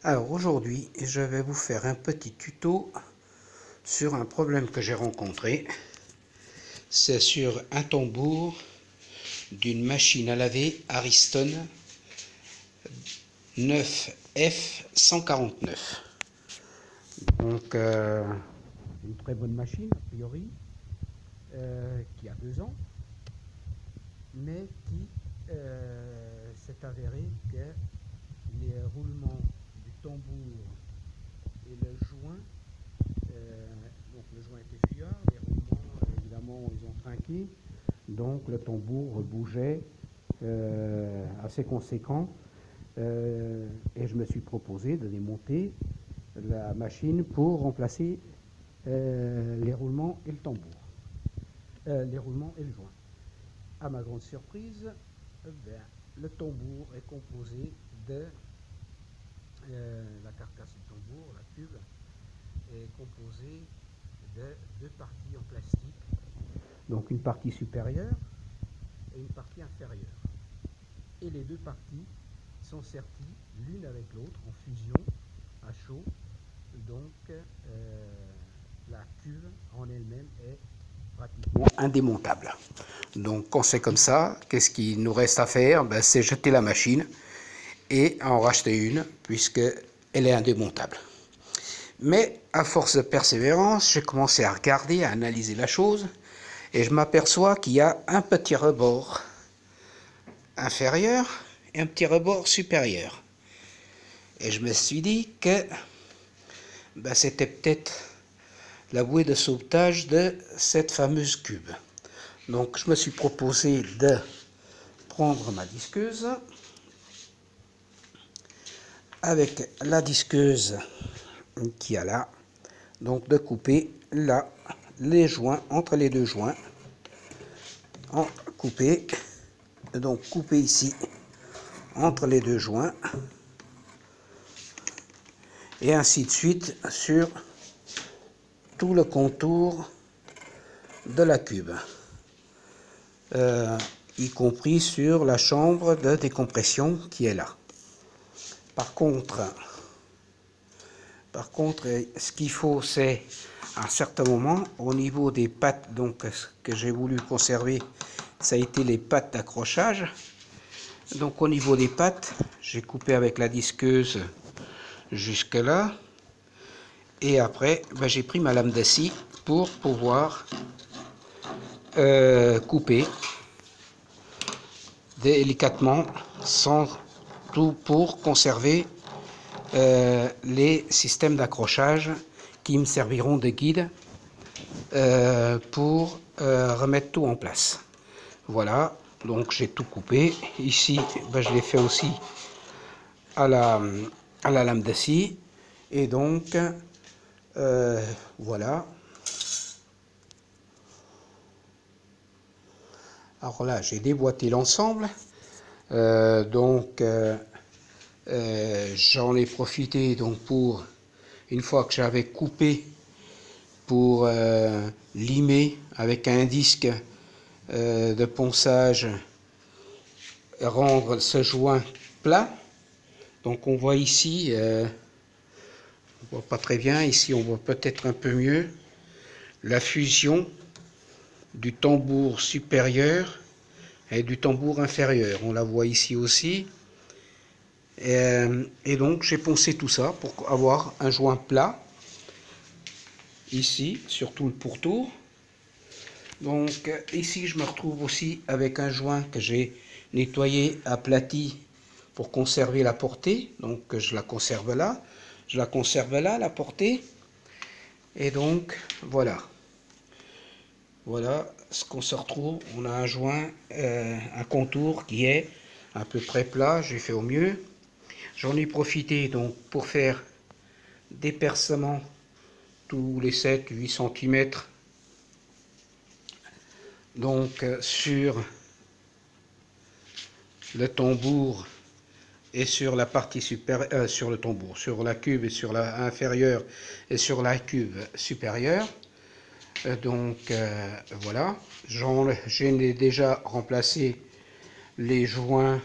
Alors aujourd'hui, je vais vous faire un petit tuto sur un problème que j'ai rencontré. C'est sur un tambour d'une machine à laver Ariston 9F149. Donc une très bonne machine a priori, qui a 2 ans, mais qui s'est avéré que les roulements du tambour et le joint, donc le joint était fuyard, les roulements évidemment ils ont trinqué, donc le tambour bougeait assez conséquent, et je me suis proposé de démonter la machine pour remplacer les roulements et le tambour, les roulements et le joint. À ma grande surprise, le tambour est composé de la carcasse du tambour, la tube, est composée de 2 parties en plastique, donc une partie supérieure et une partie inférieure. Et les 2 parties sont serties l'une avec l'autre en fusion à chaud, donc la cuve en elle-même est pratiquement indémontable. Donc quand c'est comme ça, qu'est-ce qu'il nous reste à faire? C'est jeter la machine et en racheter une, puisqu'elle est indémontable. Mais à force de persévérance, j'ai commencé à regarder, à analyser la chose, et je m'aperçois qu'il y a un petit rebord inférieur et un petit rebord supérieur. Et je me suis dit que c'était peut-être la bouée de sauvetage de cette fameuse cube. Donc je me suis proposé de prendre ma disqueuse, avec la disqueuse qu'il y a là, donc de couper là les joints, entre les 2 joints, donc couper ici entre les 2 joints, et ainsi de suite sur tout le contour de la cube, y compris sur la chambre de décompression qui est là. Par contre, ce qu'il faut, c'est à un certain moment, au niveau des pattes, donc ce que j'ai voulu conserver, ça a été les pattes d'accrochage. Donc au niveau des pattes, j'ai coupé avec la disqueuse jusque là, et après j'ai pris ma lame de scie pour pouvoir couper délicatement, sans tout, pour conserver les systèmes d'accrochage qui me serviront de guide pour remettre tout en place. Voilà, donc j'ai tout coupé. Ici, je l'ai fait aussi à la lame de scie. Et donc, voilà. Alors là, j'ai déboîté l'ensemble. J'en ai profité donc pour, une fois que j'avais coupé, pour limer avec un disque de ponçage, rendre ce joint plat. Donc on voit ici, on voit pas très bien, ici on voit peut-être un peu mieux la fusion du tambour supérieur et du tambour inférieur. On la voit ici aussi. Et donc j'ai poncé tout ça pour avoir un joint plat ici sur tout le pourtour. Donc ici je me retrouve aussi avec un joint que j'ai nettoyé, aplati, pour conserver la portée. Donc je la conserve là, la portée. Et donc voilà ce qu'on se retrouve. On a un joint, un contour qui est à peu près plat. J'ai fait au mieux. J'en ai profité donc pour faire des percements tous les 7-8 cm, donc sur le tambour et sur la partie supérieure, sur le tambour, sur la cuve et sur la inférieure et sur la cuve supérieure. Voilà, j'ai déjà remplacé les joints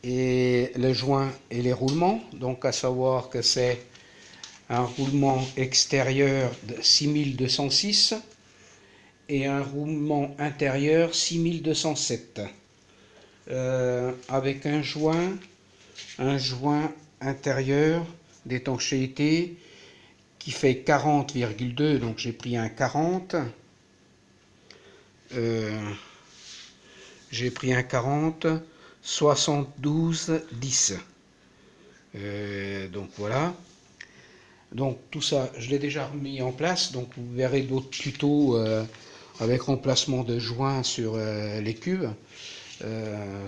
et le joint et les roulements. Donc à savoir que c'est un roulement extérieur de 6206 et un roulement intérieur 6207 avec un joint intérieur d'étanchéité qui fait 40,2, donc j'ai pris un 40. J'ai pris un 40 72 10. Donc voilà. Donc tout ça, je l'ai déjà remis en place. Donc vous verrez d'autres tutos avec remplacement de joints sur les cubes.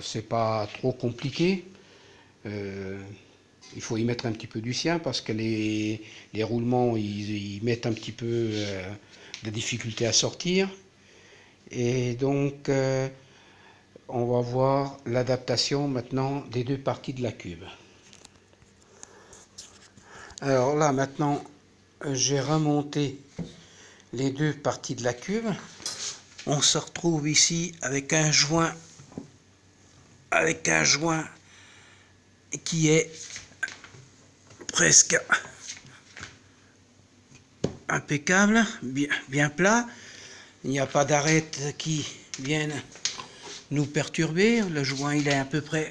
C'est pas trop compliqué. Il faut y mettre un petit peu du sien parce que les roulements ils mettent un petit peu de difficulté à sortir. Et donc on va voir l'adaptation maintenant des deux parties de la cube. Alors là maintenant j'ai remonté les deux parties de la cube. On se retrouve ici avec un joint qui est presque impeccable, bien plat. Il n'y a pas d'arêtes qui viennent nous perturber. Le joint il est à peu près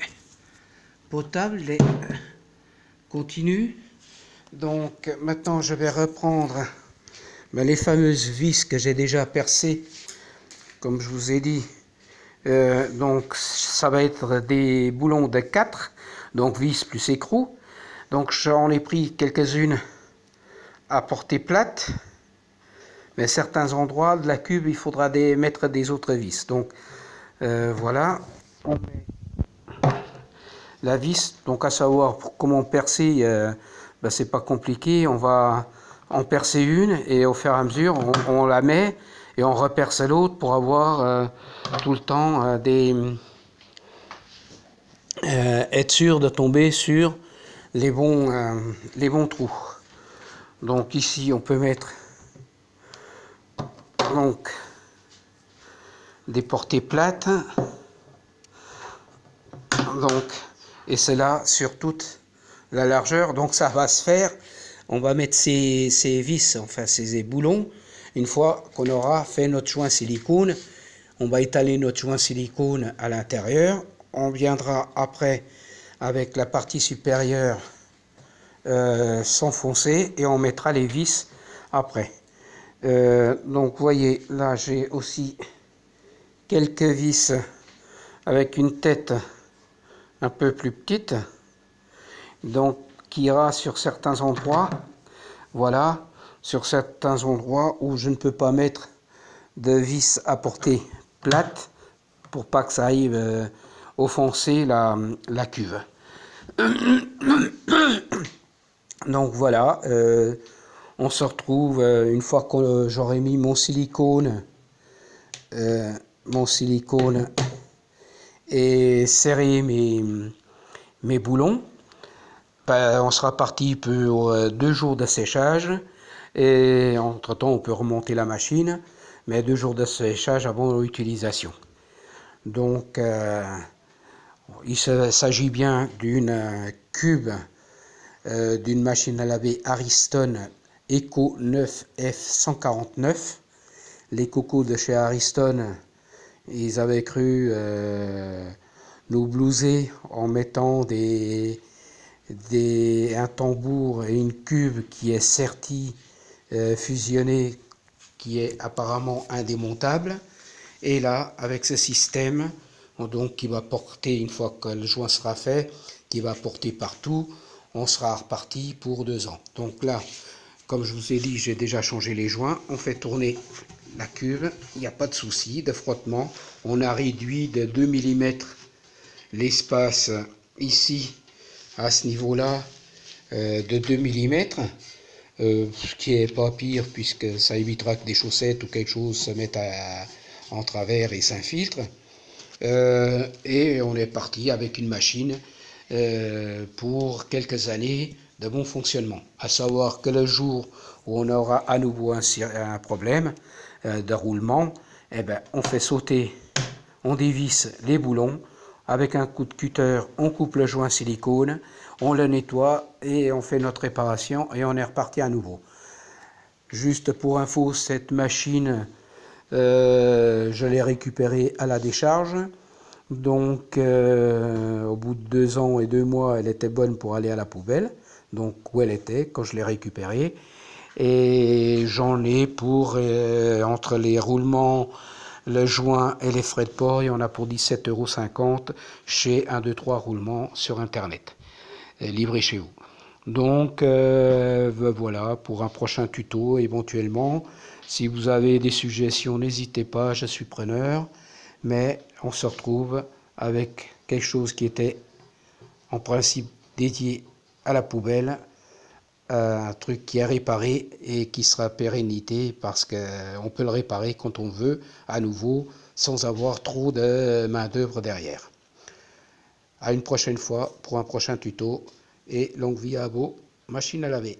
potable, il est continu. Donc maintenant je vais reprendre les fameuses vis que j'ai déjà percées, comme je vous ai dit. Donc ça va être des boulons de 4, donc vis plus écrou. Donc j'en ai pris quelques-unes à portée plate, mais certains endroits de la cube il faudra mettre des autres vis. Donc voilà, on met la vis. Donc à savoir pour comment percer, c'est pas compliqué. On va en percer une et au fur et à mesure on la met et on reperce l'autre pour avoir tout le temps être sûr de tomber sur les bons trous. Donc ici on peut mettre donc des portées plates, donc, et c'est là sur toute la largeur. Donc ça va se faire, on va mettre ces vis, enfin ces boulons, une fois qu'on aura fait notre joint silicone. On va étaler notre joint silicone à l'intérieur. On viendra après avec la partie supérieure s'enfoncer et on mettra les vis après. Donc vous voyez là j'ai aussi quelques vis avec une tête un peu plus petite, donc qui ira sur certains endroits. Voilà, sur certains endroits où je ne peux pas mettre de vis à portée plate pour pas que ça aille offenser la cuve. Donc voilà, on se retrouve une fois que j'aurai mis mon silicone et serré mes boulons. On sera parti pour 2 jours de séchage et entre temps on peut remonter la machine, mais 2 jours de séchage avant l'utilisation. Donc il s'agit bien d'une cube d'une machine à laver Ariston Eco 9F149. Les cocos de chez Ariston, ils avaient cru nous blouser en mettant un tambour et une cube qui est sertie fusionnée, qui est apparemment indémontable. Et là, avec ce système, donc qui va porter, une fois que le joint sera fait, qui va porter partout, on sera reparti pour 2 ans. Donc là, comme je vous ai dit, j'ai déjà changé les joints. On fait tourner la cuve, il n'y a pas de souci de frottement. On a réduit de 2 mm l'espace ici, à ce niveau-là, de 2 mm. Ce qui est pas pire puisque ça évitera que des chaussettes ou quelque chose se mettent en travers et s'infiltrent. Et on est parti avec une machine pour quelques années de bon fonctionnement. À savoir que le jour où on aura à nouveau un problème de roulement, eh ben, on fait sauter, on dévisse les boulons, Avec un coup de cutter, on coupe le joint silicone, on le nettoie et on fait notre réparation et on est reparti à nouveau. Juste pour info, cette machine, je l'ai récupérée à la décharge. Donc au bout de 2 ans et 2 mois, elle était bonne pour aller à la poubelle. Donc où elle était quand je l'ai récupérée. Et j'en ai pour, entre les roulements, le joint et les frais de port, il y en a pour 17,50 € chez 123 roulements sur internet, livré chez vous. Donc voilà, pour un prochain tuto éventuellement. Si vous avez des suggestions, n'hésitez pas, je suis preneur. Mais on se retrouve avec quelque chose qui était en principe dédié à la poubelle, un truc qui est réparé et qui sera pérennité parce qu'on peut le réparer quand on veut à nouveau sans avoir trop de main d'œuvre derrière. À une prochaine fois pour un prochain tuto et longue vie à vos machines à laver.